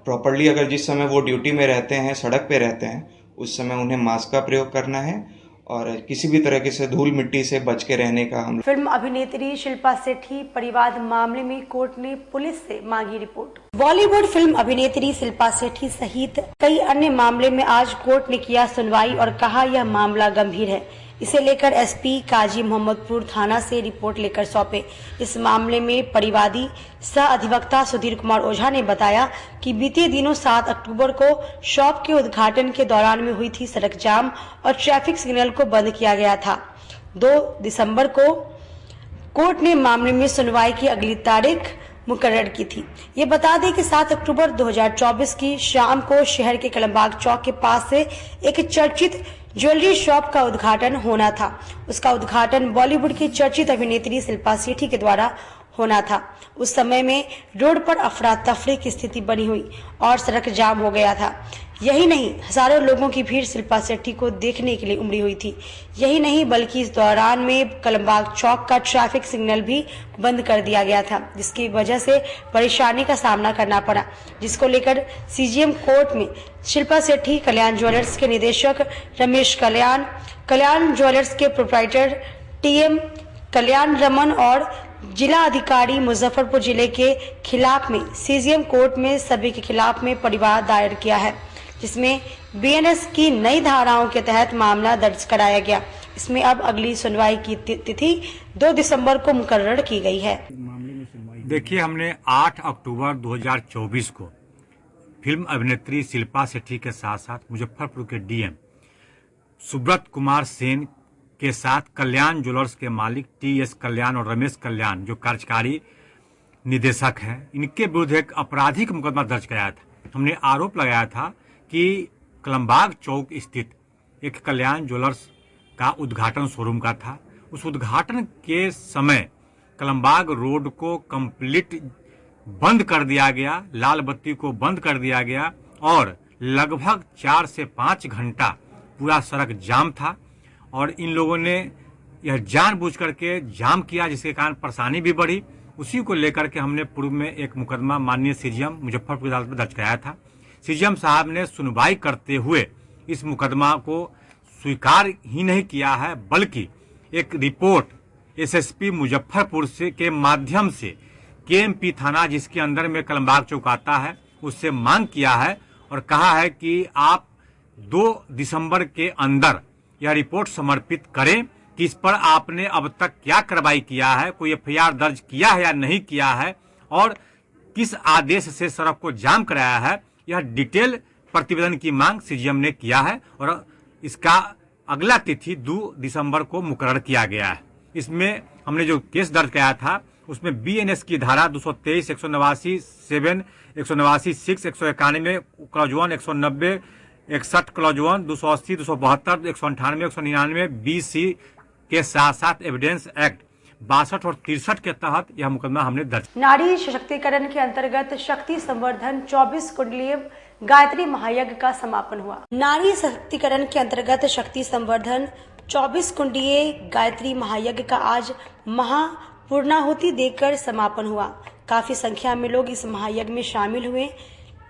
प्रॉपर्ली अगर जिस समय वो ड्यूटी में रहते हैं, सड़क पे रहते हैं, उस समय उन्हें मास्क का प्रयोग करना है और किसी भी तरह से धूल मिट्टी से बच के रहने का हम। फिल्म अभिनेत्री शिल्पा शेट्टी परिवाद मामले में कोर्ट ने पुलिस से मांगी रिपोर्ट। बॉलीवुड फिल्म अभिनेत्री शिल्पा शेट्टी सहित कई अन्य मामले में आज कोर्ट ने किया सुनवाई और कहा यह मामला गंभीर है। इसे लेकर एसपी काजी मोहम्मदपुर थाना से रिपोर्ट लेकर सौंपे। इस मामले में परिवादी सह अधिवक्ता सुधीर कुमार ओझा ने बताया कि बीते दिनों 7 अक्टूबर को शॉप के उद्घाटन के दौरान में हुई थी सड़क जाम और ट्रैफिक सिग्नल को बंद किया गया था। 2 दिसंबर को कोर्ट ने मामले में सुनवाई की अगली तारीख मुकर्रर की थी। ये बता दें कि 7 अक्टूबर 2024 की शाम को शहर के कलमबाग चौक के पास से एक चर्चित ज्वेलरी शॉप का उद्घाटन होना था। उसका उद्घाटन बॉलीवुड की चर्चित अभिनेत्री शिल्पा शेट्टी के द्वारा होना था। उस समय में रोड पर अफरा तफरी की स्थिति बनी हुई और सड़क जाम हो गया था। यही नहीं, हजारों लोगों की भीड़ शिल्पा शेट्टी को देखने के लिए उमड़ी हुई थी। यही नहीं बल्कि इस दौरान में कलमबाग चौक का ट्रैफिक सिग्नल भी बंद कर दिया गया था, जिसकी वजह से परेशानी का सामना करना पड़ा, जिसको लेकर सीजीएम कोर्ट में शिल्पा शेट्टी, कल्याण ज्वेलर्स के निदेशक रमेश कल्याण, कल्याण ज्वेलर्स के प्रोप्राइटर टीएम कल्याण रमन और जिला अधिकारी मुजफ्फरपुर जिले के खिलाफ में सीजीएम कोर्ट में सभी के खिलाफ में परिवार दायर किया है, जिसमें बीएनएस की नई धाराओं के तहत मामला दर्ज कराया गया। इसमें अब अगली सुनवाई की तिथि 2 दिसंबर को मुकर्रर की गई है। देखिए, हमने 8 अक्टूबर 2024 को फिल्म अभिनेत्री शिल्पा शेट्टी के साथ साथ मुजफ्फरपुर के डीएम सुब्रत कुमार सेन के साथ कल्याण ज्वेलर्स के मालिक टीएस कल्याण और रमेश कल्याण जो कार्यकारी निदेशक हैं, इनके विरुद्ध एक आपराधिक मुकदमा दर्ज कराया था। हमने आरोप लगाया था कि कलमबाग चौक स्थित एक कल्याण ज्वेलर्स का उद्घाटन शोरूम का था। उस उद्घाटन के समय कलमबाग रोड को कंप्लीट बंद कर दिया गया, लाल बत्ती को बंद कर दिया गया और लगभग 4 से 5 घंटा पूरा सड़क जाम था। और इन लोगों ने यह जानबूझ करके जाम किया, जिसके कारण परेशानी भी बढ़ी। उसी को लेकर के हमने पूर्व में एक मुकदमा माननीय सीजीएम मुजफ्फरपुर अदालत में दर्ज कराया था। सीजीएम साहब ने सुनवाई करते हुए इस मुकदमा को स्वीकार ही नहीं किया है, बल्कि एक रिपोर्ट एसएसपी मुजफ्फरपुर से के माध्यम से केएमपी थाना, जिसके अंदर में कलमबाग चौक आता है, उससे मांग किया है और कहा है कि आप 2 दिसंबर के अंदर यह रिपोर्ट समर्पित करें कि इस पर आपने अब तक क्या कार्रवाई किया है, कोई एफआईआर दर्ज किया है या नहीं किया है और किस आदेश से सड़क को जाम कराया है। यह डिटेल प्रतिवेदन की मांग सीजीएम ने किया है और इसका अगला तिथि 2 दिसंबर को मुकर्रर किया गया है। इसमें हमने जो केस दर्ज कराया था उसमें बीएनएस की धारा 223, 189 7, 189 6, 191 क्लॉज 1, 190 61 क्लॉज 1, 280, 272, 198, 199 BC के साथ साथ एविडेंस एक्ट 62 और 63 के तहत यह मुकदमा हमने दर्ज। नारी सशक्तिकरण के अंतर्गत शक्ति संवर्धन 24 कुंडलीय गायत्री महायज्ञ का समापन हुआ। नारी सशक्तिकरण के अंतर्गत शक्ति संवर्धन 24 कुंडलीय गायत्री महायज्ञ का आज महापूर्णाहुति देकर समापन हुआ। काफी संख्या में लोग इस महायज्ञ में शामिल हुए।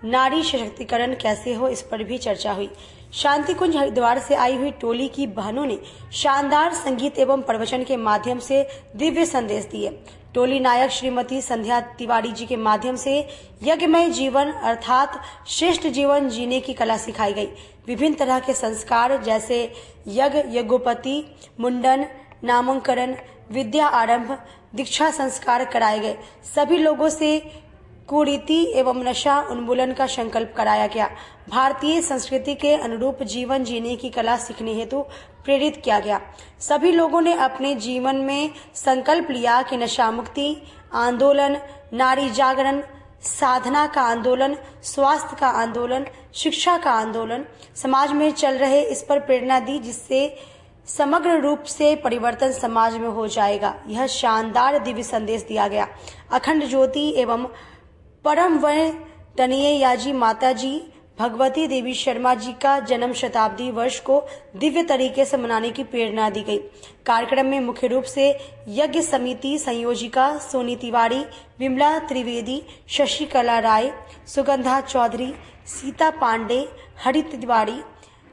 नारी सशक्तिकरण कैसे हो, इस पर भी चर्चा हुई। शांति कुंज हरिद्वार से आई हुई टोली की बहनों ने शानदार संगीत एवं प्रवचन के माध्यम से दिव्य संदेश दिए। टोली नायक श्रीमती संध्या तिवारी जी के माध्यम से यज्ञमय जीवन अर्थात श्रेष्ठ जीवन जीने की कला सिखाई गई। विभिन्न तरह के संस्कार जैसे यज्ञ, यज्ञोपति, मुंडन, नामकरण, विद्या आरंभ, दीक्षा संस्कार कराए गए। सभी लोगों से कुरीति एवं नशा उन्मूलन का संकल्प कराया गया। भारतीय संस्कृति के अनुरूप जीवन जीने की कला सीखने हेतु प्रेरित किया गया। सभी लोगों ने अपने जीवन में संकल्प लिया कि नशा मुक्ति आंदोलन, नारी जागरण, साधना का आंदोलन, स्वास्थ्य का आंदोलन, शिक्षा का आंदोलन समाज में चल रहे, इस पर प्रेरणा दी, जिससे समग्र रूप से परिवर्तन समाज में हो जाएगा। यह शानदार दिव्य संदेश दिया गया। अखंड ज्योति एवं परम वंदनीय याजी माता जी भगवती देवी शर्मा जी का जन्म शताब्दी वर्ष को दिव्य तरीके से मनाने की प्रेरणा दी गई। कार्यक्रम में मुख्य रूप से यज्ञ समिति संयोजिका सोनी तिवारी, विमला त्रिवेदी, शशिकला राय, सुगंधा चौधरी, सीता पांडे, हरि तिवारी,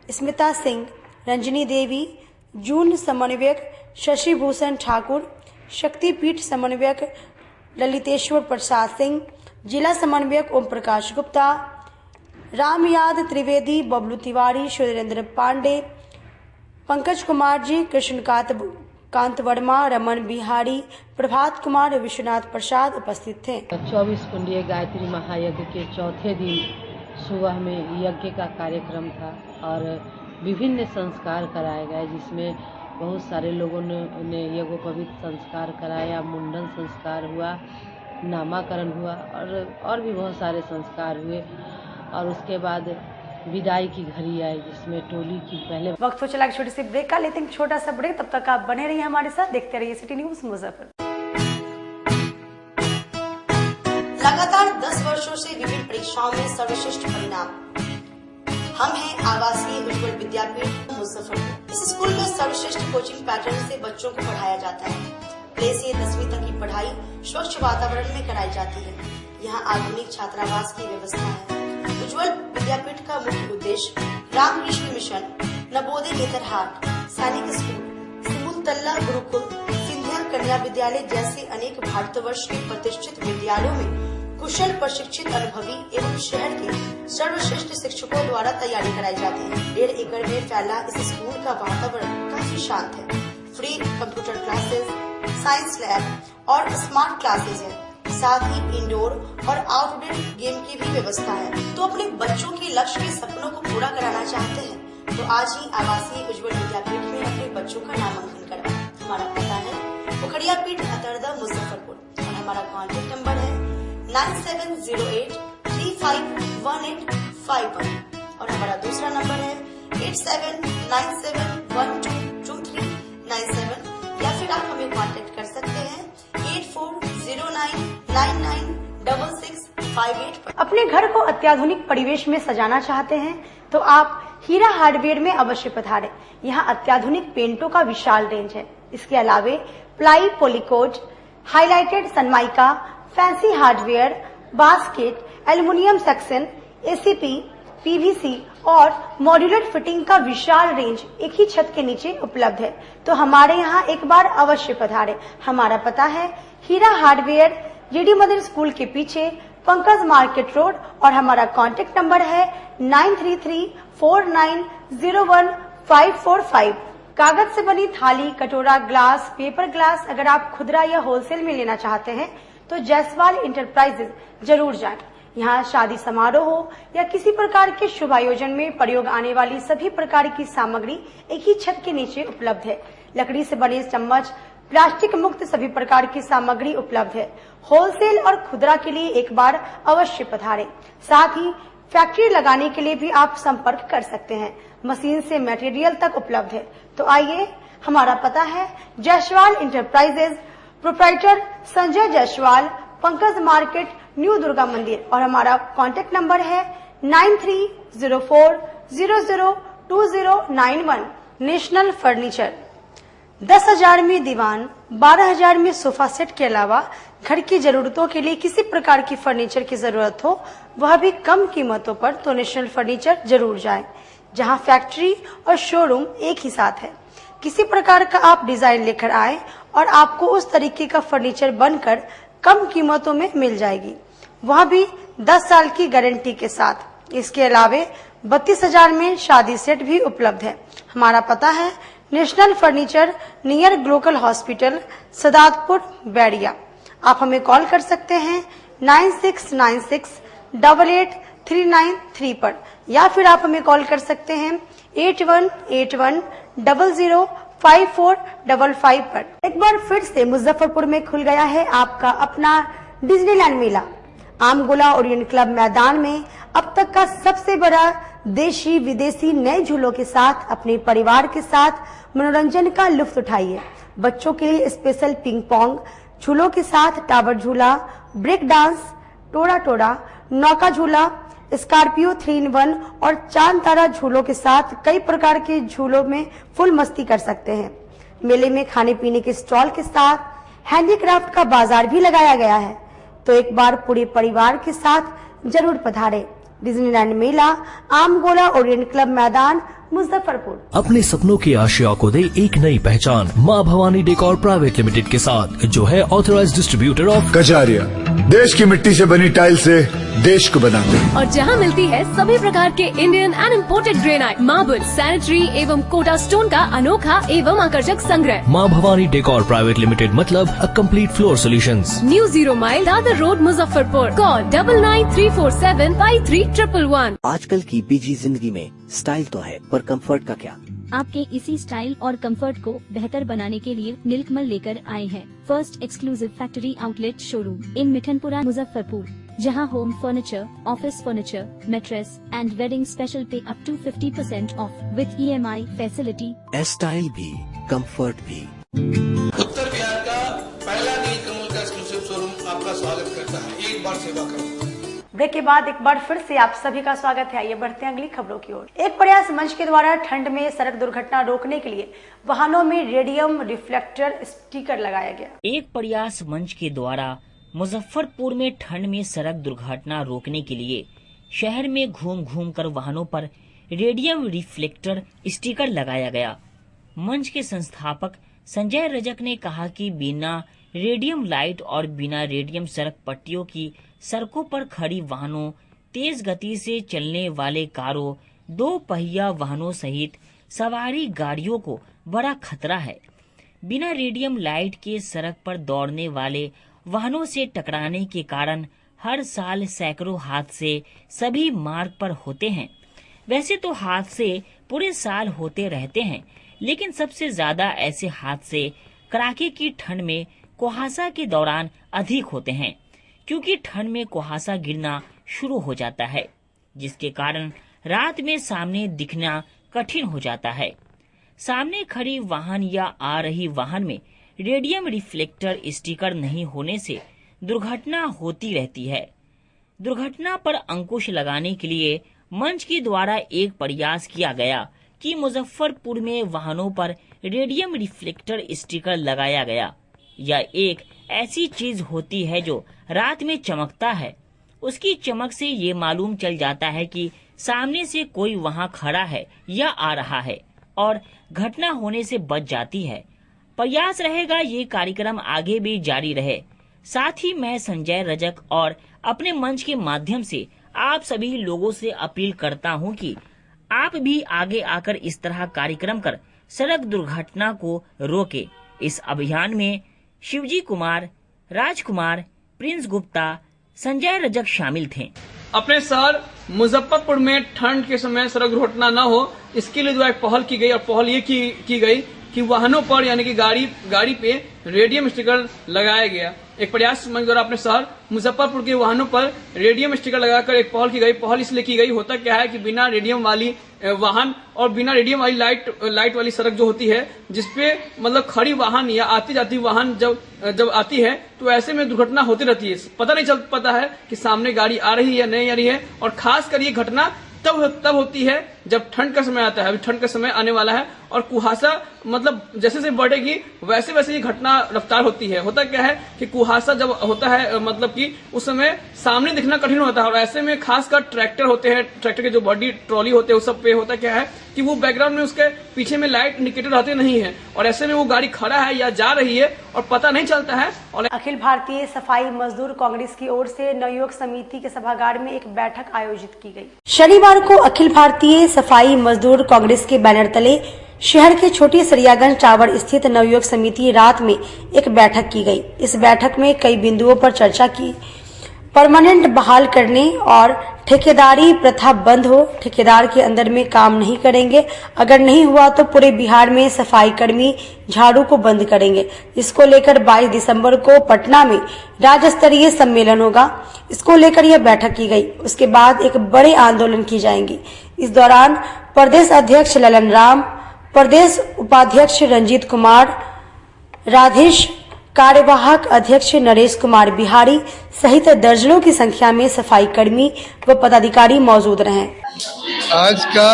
स्मिता सिंह, रंजनी देवी, जून समन्वयक शशि भूषण ठाकुर, शक्तिपीठ समन्वयक ललितेश्वर प्रसाद सिंह, जिला समन्वयक ओम प्रकाश गुप्ता, रामयाद त्रिवेदी, बबलू तिवारी, सुरेंद्र पांडे, पंकज कुमार जी, कृष्णकांत वर्मा, रमन बिहारी, प्रभात कुमार, विश्वनाथ प्रसाद उपस्थित थे। 24 कुंडीय गायत्री महायज्ञ के चौथे दिन सुबह में यज्ञ का कार्यक्रम था और विभिन्न संस्कार कराए गए, जिसमें बहुत सारे लोगों ने यज्ञोपवीत संस्कार कराया, मुंडन संस्कार हुआ, नामाकरण हुआ और भी बहुत सारे संस्कार हुए। और उसके बाद विदाई की घड़ी आई, जिसमें टोली की पहले वक्त हो चला छोटी सी ब्रेक का, लेते हैं छोटा सा ब्रेक। तब तक आप बने रहिए हमारे साथ, देखते रहिए सिटी न्यूज मुजफ्फरपुर। लगातार 10 वर्षों से विभिन्न परीक्षाओं में सर्वश्रेष्ठ परिणाम। हम हैं आवासीय उज्ज्वल विद्यापीठ मुजफ्फरपुर। इस स्कूल में सर्वश्रेष्ठ कोचिंग पैटर्न से बच्चों को पढ़ाया जाता है। प्ले से 10वीं तक की पढ़ाई स्वच्छ वातावरण में कराई जाती है। यहाँ आधुनिक छात्रावास की व्यवस्था है। उज्ज्वल विद्यापीठ का मुख्य उद्देश्य रामकृष्ण मिशन, नवोदय नेतरहाट, सैनिक स्कूल, सिमुलतल्ला गुरुकुल, सिंधिया कन्या विद्यालय जैसे अनेक भारतवर्ष के प्रतिष्ठित विद्यालयों में कुशल प्रशिक्षित अनुभवी एवं शहर के सर्वश्रेष्ठ शिक्षकों द्वारा तैयारी कराई जाती है। 1.5 एकड़ में फैला इस स्कूल का वातावरण काफी शांत है। Free computer classes, science lab और स्मार्ट क्लासेस है। साथ ही इंडोर और आउटडोर गेम की भी व्यवस्था है। तो अपने बच्चों के लक्ष्य के सपनों को पूरा कराना चाहते हैं तो आज ही आवासीय उज्ज्वल विद्यापीठ में अपने बच्चों का नामांकन करवाएं। हमारा पता है पोखरिया पीठ अतरदा मुजफ्फरपुर और हमारा कॉन्टेक्ट नंबर है 9708 351851 और हमारा दूसरा नंबर है 8797122397 या फिर आप हमें कांटेक्ट कर सकते हैं 8409996658 पर। अपने घर को अत्याधुनिक परिवेश में सजाना चाहते हैं तो आप हीरा हार्डवेयर में अवश्य पधारें। यहाँ अत्याधुनिक पेंटों का विशाल रेंज है। इसके अलावे ply, पॉलीकोट, highlighted Sunmica, fancy hardware, basket, aluminium section, ACP, PVC और मॉड्यूलर फिटिंग का विशाल रेंज एक ही छत के नीचे उपलब्ध है। तो हमारे यहाँ एक बार अवश्य पधारें। हमारा पता है हीरा हार्डवेयर, जेडी मदर स्कूल के पीछे, पंकज मार्केट रोड और हमारा कांटेक्ट नंबर है 9334901545। कागज से बनी थाली, कटोरा, ग्लास, पेपर ग्लास अगर आप खुदरा या होलसेल में लेना चाहते हैं तो जायसवाल इंटरप्राइजेज जरूर जाएं। यहाँ शादी समारोह हो या किसी प्रकार के शुभ आयोजन में प्रयोग आने वाली सभी प्रकार की सामग्री एक ही छत के नीचे उपलब्ध है। लकड़ी से बने चम्मच, प्लास्टिक मुक्त सभी प्रकार की सामग्री उपलब्ध है। होलसेल और खुदरा के लिए एक बार अवश्य पधारें। साथ ही फैक्ट्री लगाने के लिए भी आप संपर्क कर सकते हैं। मशीन से मटेरियल तक उपलब्ध है। तो आइए, हमारा पता है Jaiswal enterprises, proprietor Sanjay Jaiswal, Pankaj market, new Durga मंदिर और हमारा कांटेक्ट नंबर है 9304002091। नेशनल फर्नीचर 10,000 में दीवान, 12,000 में सोफा सेट के अलावा घर की जरूरतों के लिए किसी प्रकार की फर्नीचर की जरूरत हो वह भी कम कीमतों पर तो नेशनल फर्नीचर जरूर जाएं, जहां फैक्ट्री और शोरूम एक ही साथ है। किसी प्रकार का आप डिजाइन लेकर आए और आपको उस तरीके का फर्नीचर बनकर कम कीमतों में मिल जाएगी, वह भी 10 साल की गारंटी के साथ। इसके अलावे 32,000 में शादी सेट भी उपलब्ध है। हमारा पता है national furniture, near Glocal hospital, Sadatpur, Bairia. आप हमें कॉल कर सकते हैं 9696883993 पर या फिर आप हमें कॉल कर सकते हैं 8181005455 पर। एक बार फिर से मुजफ्फरपुर में खुल गया है आपका अपना डिज्नीलैंड मेला। आमगोला ओरिएंट क्लब मैदान में अब तक का सबसे बड़ा देशी विदेशी नए झूलों के साथ अपने परिवार के साथ मनोरंजन का लुत्फ उठाइए। बच्चों के लिए स्पेशल पिंग पोंग झूलों के साथ टावर झूला, ब्रेक डांस, टोरा टोरा, नौका झूला, स्कॉर्पियो 3-in-1 और चांद तारा झूलों के साथ कई प्रकार के झूलों में फुल मस्ती कर सकते हैं। मेले में खाने पीने के स्टॉल के साथ हैंडीक्राफ्ट का बाजार भी लगाया गया है। तो एक बार पूरे परिवार के साथ जरूर पधारें। डिज्नीलैंड मेला, आमगोला ओरिएंट क्लब मैदान, मुजफ्फरपुर। अपने सपनों की आशिया को दे एक नई पहचान माँ भवानी डेकोर प्राइवेट लिमिटेड के साथ, जो है ऑथराइज्ड डिस्ट्रीब्यूटर ऑफ कजारिया। देश की मिट्टी से बनी टाइल से देश को बनाते हैं और जहां मिलती है सभी प्रकार के Indian and imported granite, marble, sanitary एवं कोटा स्टोन का अनोखा एवं आकर्षक संग्रह। माँ भवानी डेकोर प्राइवेट लिमिटेड मतलब a complete floor solutions. New 0 mile Dadar road, Muzaffarpur. Call 9934753111। आजकल की बिजी जिंदगी में स्टाइल तो है, पर कंफर्ट का क्या? आपके इसी स्टाइल और कंफर्ट को बेहतर बनाने के लिए नीलकमल लेकर आए हैं first exclusive factory outlet showroom in Mithanpura, Muzaffarpur, जहां home furniture, office furniture, mattress and wedding special पे up to 50% off with EMI facility. Style भी, कंफर्ट भी। उत्तर बिहार का पहला नीलकमल का एक्सक्लूसिव शोरूम आपका स्वागत करता है। एक एक बार सेवा करूं। ब्रेक के बाद एक बार फिर से आप सभी का स्वागत है। आइए बढ़ते हैं अगली खबरों की ओर। एक प्रयास मंच के द्वारा ठंड में सड़क दुर्घटना रोकने के लिए वाहनों में रेडियम रिफ्लेक्टर स्टिकर लगाया गया। एक प्रयास मंच के द्वारा मुजफ्फरपुर में ठंड में सड़क दुर्घटना रोकने के लिए शहर में घूम घूम कर वाहनों पर रेडियम रिफ्लेक्टर स्टिकर लगाया गया। मंच के संस्थापक संजय रजक ने कहा कि बिना रेडियम लाइट और बिना रेडियम सड़क पट्टियों की सड़कों पर खड़ी वाहनों, तेज गति से चलने वाले कारों, 2 पहिया वाहनों सहित सवारी गाड़ियों को बड़ा खतरा है। बिना रेडियम लाइट के सड़क पर दौड़ने वाले वाहनों से टकराने के कारण हर साल सैकड़ों हादसे सभी मार्ग पर होते हैं। वैसे तो हादसे पूरे साल होते रहते हैं, लेकिन सबसे ज्यादा ऐसे हादसे कड़ाके की ठंड में कुहासा के दौरान अधिक होते हैं, क्योंकि ठंड में कुहासा गिरना शुरू हो जाता है, जिसके कारण रात में सामने दिखना कठिन हो जाता है। सामने खड़ी वाहन या आ रही वाहन में रेडियम रिफ्लेक्टर स्टिकर नहीं होने से दुर्घटना होती रहती है। दुर्घटना पर अंकुश लगाने के लिए मंच के द्वारा एक प्रयास किया गया कि मुजफ्फरपुर में वाहनों पर रेडियम रिफ्लेक्टर स्टिकर लगाया गया। यह एक ऐसी चीज होती है जो रात में चमकता है। उसकी चमक से ये मालूम चल जाता है कि सामने से कोई वहां खड़ा है या आ रहा है और घटना होने से बच जाती है। प्रयास रहेगा ये कार्यक्रम आगे भी जारी रहे। साथ ही मैं संजय रजक और अपने मंच के माध्यम से आप सभी लोगों से अपील करता हूं कि आप भी आगे आकर इस तरह कार्यक्रम कर सड़क दुर्घटना को रोके। इस अभियान में शिवजी कुमार, राजकुमार, प्रिंस गुप्ता, संजय रजक शामिल थे। अपने शहर मुजफ्फरपुर में ठंड के समय सड़क दुर्घटना न हो, इसके लिए जो एक पहल की गई और पहल ये की गई कि वाहनों पर यानी कि गाड़ी पे रेडियम स्टिकर लगाया गया। एक प्रयास मंच द्वारा अपने शहर मुजफ्फरपुर के वाहनों पर रेडियम स्टिकर लगाकर एक पहल की गई। पहल इसलिए की गई, होता क्या है कि बिना रेडियम वाली वाहन और बिना रेडियम वाली लाइट वाली सड़क जो होती है, जिसपे मतलब खड़ी वाहन या आती जाती वाहन जब आती है तो ऐसे में दुर्घटना होती रहती है। पता नहीं चल पाता है कि सामने गाड़ी आ रही है या नहीं आ रही है। और खास कर ये घटना तब होती है जब ठंड का समय आता है। अभी ठंड का समय आने वाला है और कुहासा मतलब जैसे जैसे बढ़ेगी वैसे वैसे ये घटना रफ्तार होती है। होता क्या है कि कुहासा जब होता है मतलब कि उस समय सामने दिखना कठिन होता है और ऐसे में खासकर ट्रैक्टर होते हैं, ट्रैक्टर के जो बॉडी ट्रॉली होते हैं उस सब पे होता क्या है कि वो बैकग्राउंड में उसके पीछे में लाइट इंडिकेटर रहते नहीं है और ऐसे में वो गाड़ी खड़ा है या जा रही है और पता नहीं चलता है। और अखिल भारतीय सफाई मजदूर कांग्रेस की ओर से नवयुवक समिति के सभागार में एक बैठक आयोजित की गई। शनिवार को अखिल भारतीय सफाई मजदूर कांग्रेस के बैनर तले शहर के छोटी सरियागंज टावर स्थित नवयुवक समिति रात में एक बैठक की गई। इस बैठक में कई बिंदुओं पर चर्चा की। परमानेंट बहाल करने और ठेकेदारी प्रथा बंद हो, ठेकेदार के अंदर में काम नहीं करेंगे, अगर नहीं हुआ तो पूरे बिहार में सफाई कर्मी झाड़ू को बंद करेंगे। इसको लेकर 22 दिसंबर को पटना में राज्य स्तरीय सम्मेलन होगा। इसको लेकर यह बैठक की गई। उसके बाद एक बड़े आंदोलन की जाएंगी। इस दौरान प्रदेश अध्यक्ष ललन राम, प्रदेश उपाध्यक्ष रंजीत कुमार राधेश, कार्यवाहक अध्यक्ष नरेश कुमार बिहारी सहित दर्जनों की संख्या में सफाई कर्मी व पदाधिकारी मौजूद रहे। आज का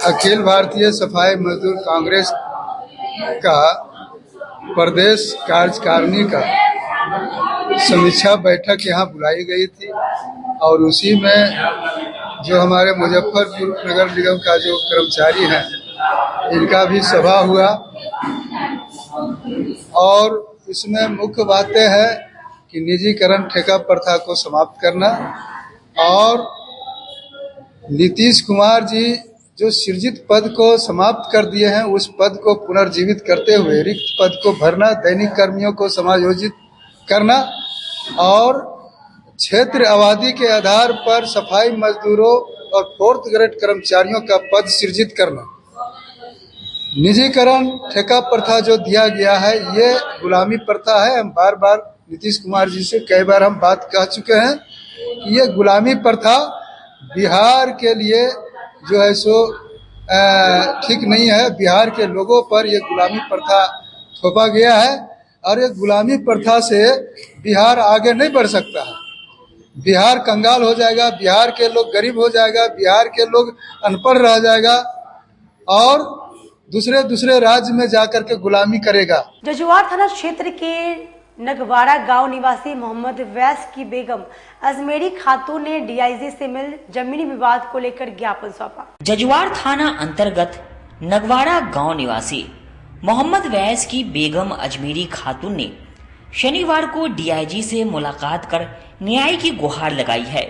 अखिल भारतीय सफाई मजदूर कांग्रेस का प्रदेश कार्यकारिणी का समीक्षा बैठक यहाँ बुलाई गई थी और उसी में जो हमारे मुजफ्फरपुर नगर निगम का जो कर्मचारी हैं इनका भी सभा हुआ और इसमें मुख्य बातें हैं कि निजीकरण ठेका प्रथा को समाप्त करना और नीतीश कुमार जी जो सृजित पद को समाप्त कर दिए हैं उस पद को पुनर्जीवित करते हुए रिक्त पद को भरना, दैनिक कर्मियों को समायोजित करना और क्षेत्र आबादी के आधार पर सफाई मजदूरों और 4th ग्रेड कर्मचारियों का पद सृजित करना। निजीकरण ठेका प्रथा जो दिया गया है ये गुलामी प्रथा है। हम बार बार नीतीश कुमार जी से कई बार हम बात कह चुके हैं कि ये गुलामी प्रथा बिहार के लिए जो है सो ठीक नहीं है। बिहार के लोगों पर ये गुलामी प्रथा थोपा गया है और ये गुलामी प्रथा से बिहार आगे नहीं बढ़ सकता है। बिहार कंगाल हो जाएगा, बिहार के लोग गरीब हो जाएगा, बिहार के लोग अनपढ़ रह जाएगा और दूसरे राज्य में जाकर के गुलामी करेगा। जजुआर थाना क्षेत्र के नगवाड़ा गांव निवासी मोहम्मद वैस की बेगम अजमेरी खातून ने डीआईजी से मिल जमीनी विवाद को लेकर ज्ञापन सौंपा। जजुआर थाना अंतर्गत नगवाड़ा गांव निवासी मोहम्मद वैस की बेगम अजमेरी खातून ने शनिवार को डीआईजी से मुलाकात कर न्याय की गुहार लगाई है।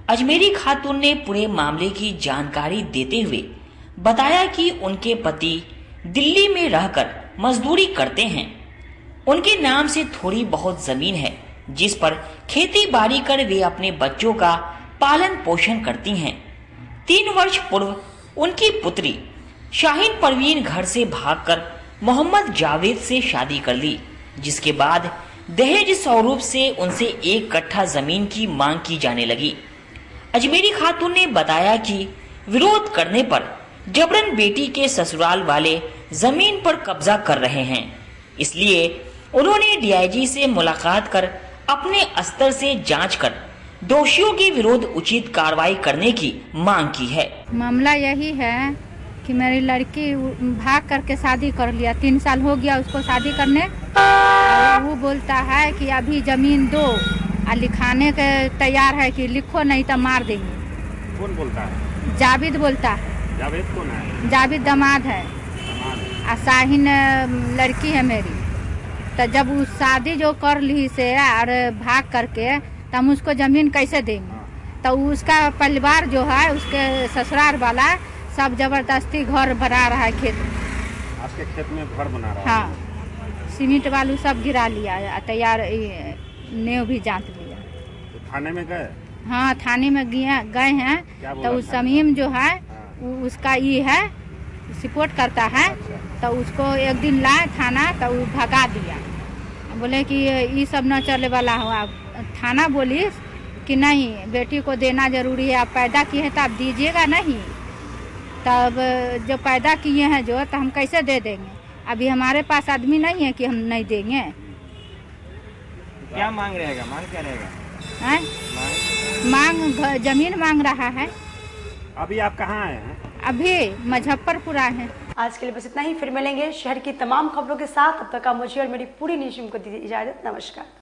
अजमेरी खातून ने पूरे मामले की जानकारी देते हुए बताया कि उनके पति दिल्ली में रहकर मजदूरी करते हैं। उनके नाम से थोड़ी बहुत जमीन है जिस पर खेती बाड़ी कर वे अपने बच्चों का पालन पोषण करती हैं। 3 वर्ष पूर्व उनकी पुत्री शाहीन परवीन घर से भागकर मोहम्मद जावेद से शादी कर ली, जिसके बाद दहेज स्वरूप से उनसे 1 कट्ठा जमीन की मांग की जाने लगी। अजमेरी खातून ने बताया कि विरोध करने पर जबरन बेटी के ससुराल वाले जमीन पर कब्जा कर रहे हैं, इसलिए उन्होंने डीआईजी से मुलाकात कर अपने स्तर से जांच कर दोषियों के विरुद्ध उचित कार्रवाई करने की मांग की है। मामला यही है कि मेरी लड़की भाग करके शादी कर लिया, 3 साल हो गया उसको शादी करने, और वो बोलता है कि अभी जमीन दो और लिखाने के तैयार है कि लिखो नहीं तो मार देंगे। कौन बोलता है? जावेद बोलता है। जावेद कौन है? जावेद दामाद है और शाहीन लड़की है मेरी। तो जब वो शादी जो कर ली से और भाग करके तो हम उसको जमीन कैसे देंगे? तो उसका परिवार जो है उसके ससुराल वाला सब जबरदस्ती घर बना रहा है खेत में। आपके खेत में घर बना रहा है? हाँ, सीमेंट बालू सब गिरा लिया, तैयार नेव भी जांच लिया। तो थाने में गए? हाँ, थाने में गए हैं। तो उस समीम जो है उसका ये है रिपोर्ट करता है। तो उसको एक दिन लाए थाना तो वो भगा दिया, बोले कि ये सब न चले वाला हो। आप थाना बोली कि नहीं, बेटी को देना जरूरी है, आप पैदा किए हैं तो आप दीजिएगा नहीं, तब जो पैदा किए हैं जो तो हम कैसे दे देंगे? अभी हमारे पास आदमी नहीं है कि हम नहीं देंगे। क्या मांग रहेगा? मांग क्या रहेगा? मांग जमीन मांग रहा है। अभी आप कहाँ आए हैं? अभी मुजफ्फरपुर आए हैं। आज के लिए बस इतना ही, फिर मिलेंगे शहर की तमाम खबरों के साथ। तब तक आप मुझे और मेरी पूरी न्यूज़ टीम को दीजिए इजाजत। नमस्कार।